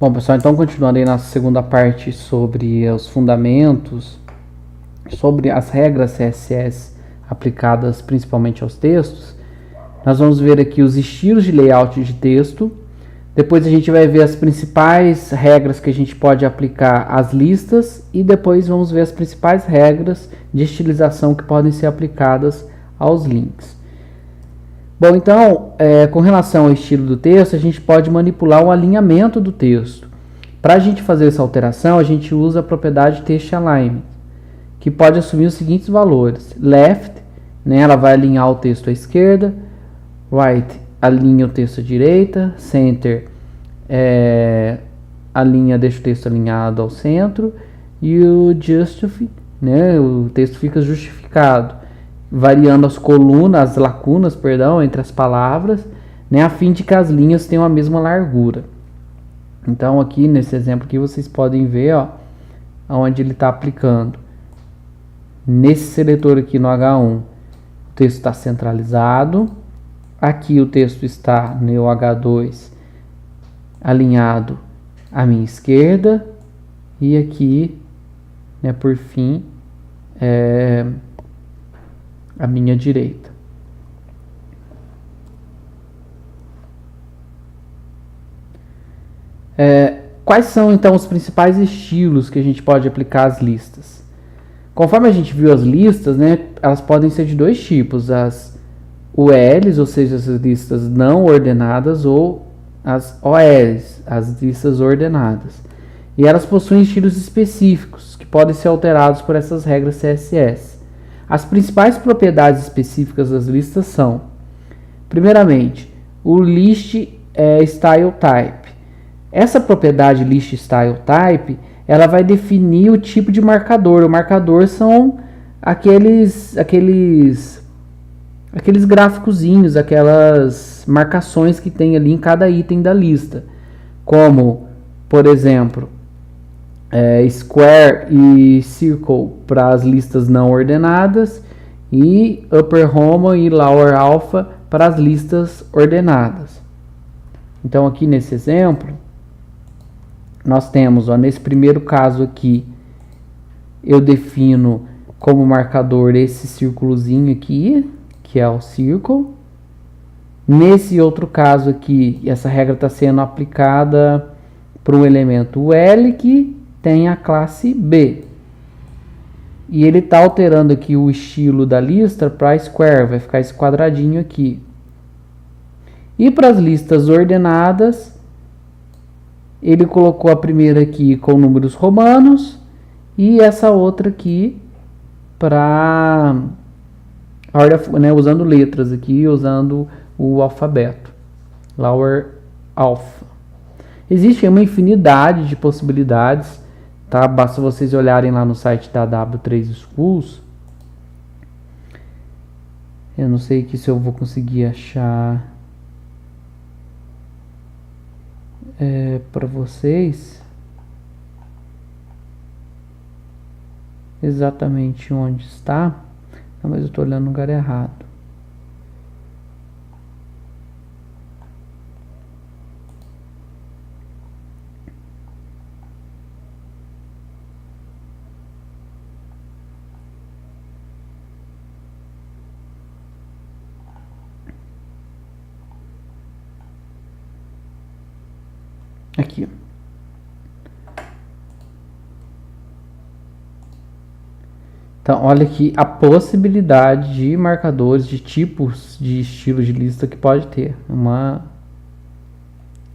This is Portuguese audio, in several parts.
Bom, pessoal, então continuando aí na segunda parte sobre os fundamentos, sobre as regras CSS aplicadas principalmente aos textos, nós vamos ver aqui os estilos de layout de texto. Depois a gente vai ver as principais regras que a gente pode aplicar às listas e depois vamos ver as principais regras de estilização que podem ser aplicadas aos links. Bom, então, com relação ao estilo do texto, a gente pode manipular o alinhamento do texto. Para a gente fazer essa alteração, a gente usa a propriedade TextAlign, que pode assumir os seguintes valores. Left, né, ela vai alinhar o texto à esquerda. Right, alinha o texto à direita. Center, deixa o texto alinhado ao centro. E o Justify, né, o texto fica justificado, variando as lacunas, entre as palavras, né, a fim de que as linhas tenham a mesma largura. Então aqui nesse exemplo aqui vocês podem ver, ó, onde ele está aplicando. Nesse seletor aqui no H1, o texto está centralizado. Aqui o texto está no H2 alinhado à minha esquerda. E aqui, né, por fim, à minha direita. Quais são então os principais estilos que a gente pode aplicar às listas? Conforme a gente viu as listas, né, elas podem ser de dois tipos: as ULs, ou seja, as listas não ordenadas, ou as OLs, as listas ordenadas. E elas possuem estilos específicos que podem ser alterados por essas regras CSS. As principais propriedades específicas das listas são, primeiramente, o List Style Type. Essa propriedade List Style Type, ela vai definir o tipo de marcador. O marcador são aqueles gráficozinhos, aquelas marcações que tem ali em cada item da lista. Como, por exemplo, Square e Circle para as listas não ordenadas e Upper Homo e Lower Alpha para as listas ordenadas. Então aqui nesse exemplo nós temos, ó, nesse primeiro caso aqui, eu defino como marcador esse círculozinho aqui, que é o Circle. Nesse outro caso aqui, essa regra está sendo aplicada para um elemento L que tem a classe B. E ele está alterando aqui o estilo da lista para Square, vai ficar esse quadradinho aqui. E para as listas ordenadas, ele colocou a primeira aqui com números romanos e essa outra aqui para né, usando letras aqui, usando o alfabeto, Lower Alpha. Existe uma infinidade de possibilidades, tá? Basta vocês olharem lá no site da W3 Schools. Eu não sei aqui se eu vou conseguir achar para vocês exatamente onde está. Não, mas eu estou olhando no lugar errado. Aqui. Então, olha aqui a possibilidade de marcadores, de tipos de estilo de lista que pode ter. Uma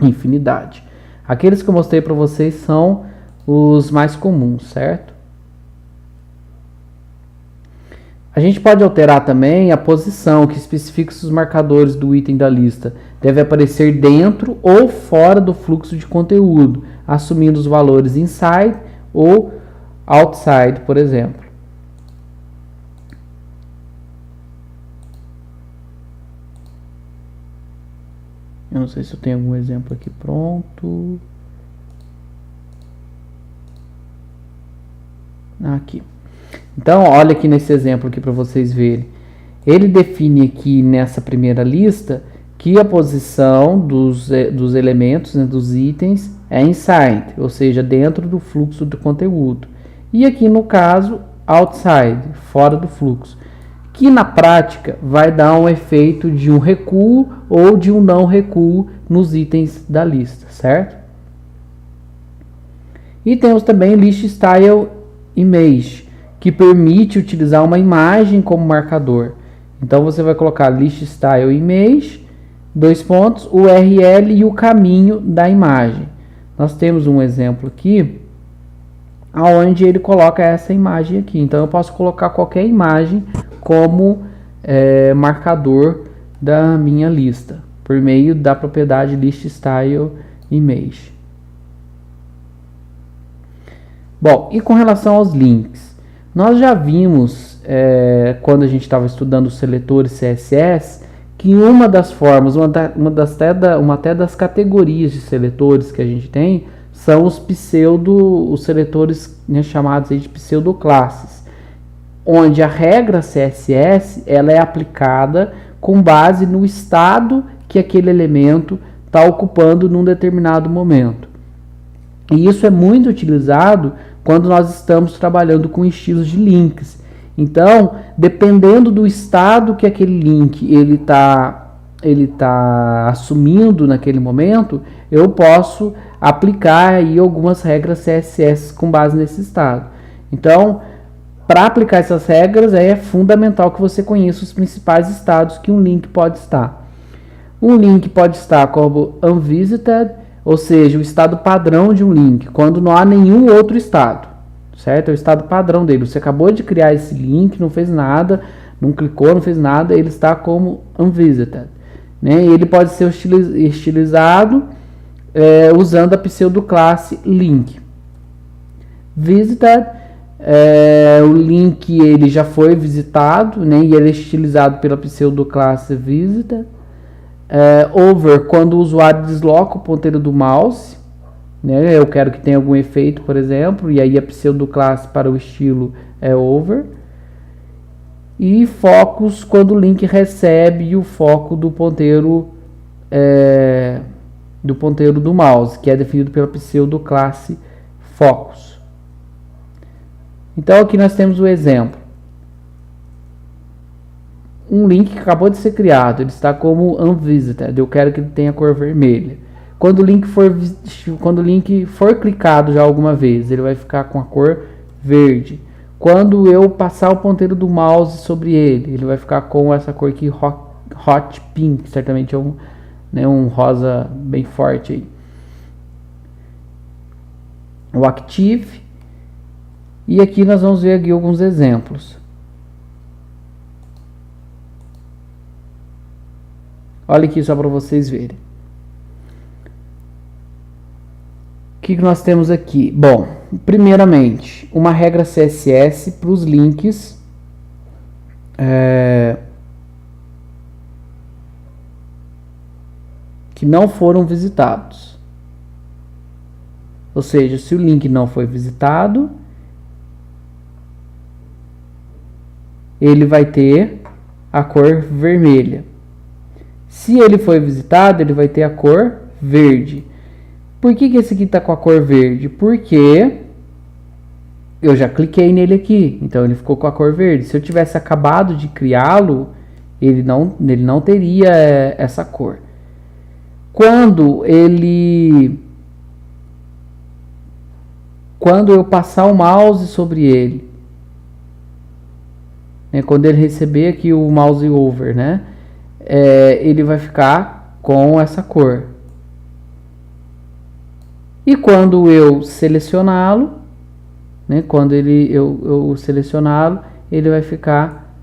infinidade. Aqueles que eu mostrei para vocês são os mais comuns, certo? A gente pode alterar também a posição que especifica se os marcadores do item da lista deve aparecer dentro ou fora do fluxo de conteúdo, assumindo os valores inside ou outside, por exemplo. Eu não sei se eu tenho algum exemplo aqui pronto. Aqui. Então, olha aqui nesse exemplo aqui para vocês verem. Ele define aqui nessa primeira lista que a posição dos elementos, né, dos itens, é inside, ou seja, dentro do fluxo do conteúdo. E aqui no caso, outside, fora do fluxo, que na prática vai dar um efeito de um recuo ou de um não recuo nos itens da lista, certo? E temos também list style image, que permite utilizar uma imagem como marcador. Então você vai colocar list style image, URL e o caminho da imagem. Nós temos um exemplo aqui, onde ele coloca essa imagem aqui. Então eu posso colocar qualquer imagem como marcador da minha lista, por meio da propriedade list style image. Bom, e com relação aos links, nós já vimos quando a gente estava estudando os seletores CSS, que uma das formas, uma até das categorias de seletores que a gente tem, são os seletores, né, chamados aí de pseudoclasses, onde a regra CSS ela é aplicada com base no estado que aquele elemento está ocupando num determinado momento. E isso é muito utilizado quando nós estamos trabalhando com estilos de links. Então, dependendo do estado que aquele link ele tá assumindo naquele momento, eu posso aplicar aí algumas regras CSS com base nesse estado. Então, para aplicar essas regras é fundamental que você conheça os principais estados que um link pode estar. Um link pode estar como unvisited, ou seja, o estado padrão de um link, quando não há nenhum outro estado, certo? É o estado padrão dele. Você acabou de criar esse link, não fez nada, não clicou, não fez nada, ele está como unvisited, né? E ele pode ser estilizado usando a pseudoclasse link. Visited, o link ele já foi visitado, né? E ele é estilizado pela pseudoclasse visited. Over, quando o usuário desloca o ponteiro do mouse, né? Eu quero que tenha algum efeito, por exemplo, e aí a pseudoclasse para o estilo é over. E focus, quando o link recebe o foco do ponteiro do mouse, que é definido pela pseudoclasse focus. Então aqui nós temos o exemplo. Um link que acabou de ser criado, ele está como unvisited, eu quero que ele tenha cor vermelha. Quando o link for clicado já alguma vez, ele vai ficar com a cor verde. Quando eu passar o ponteiro do mouse sobre ele, ele vai ficar com essa cor aqui, hot pink, certamente é um rosa bem forte aí. O active, e aqui nós vamos ver aqui alguns exemplos. Olha aqui só para vocês verem. O que nós temos aqui? Bom, primeiramente, uma regra CSS para os links que não foram visitados. Ou seja, se o link não foi visitado, ele vai ter a cor vermelha. Se ele foi visitado, ele vai ter a cor verde. Por que esse aqui está com a cor verde? Porque eu já cliquei nele aqui, então ele ficou com a cor verde. Se eu tivesse acabado de criá-lo, ele não teria essa cor. Quando eu passar o mouse sobre ele, né, quando ele receber aqui o mouse over, né, ele vai ficar com essa cor. E quando eu selecioná-lo, né, quando eu selecioná-lo, ele vai ficar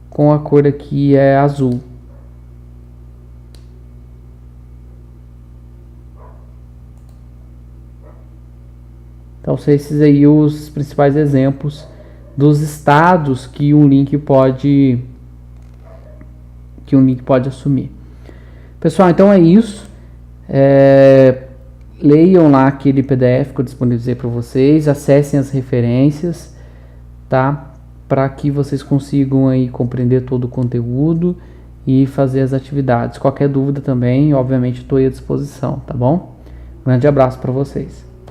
com a cor aqui azul. Então são esses aí os principais exemplos dos estados que um link pode assumir. Pessoal, então é isso. Leiam lá aquele PDF que eu disponibilizei para vocês, acessem as referências, tá? Para que vocês consigam aí compreender todo o conteúdo e fazer as atividades. Qualquer dúvida também, obviamente, estou à disposição, tá bom? Um grande abraço para vocês.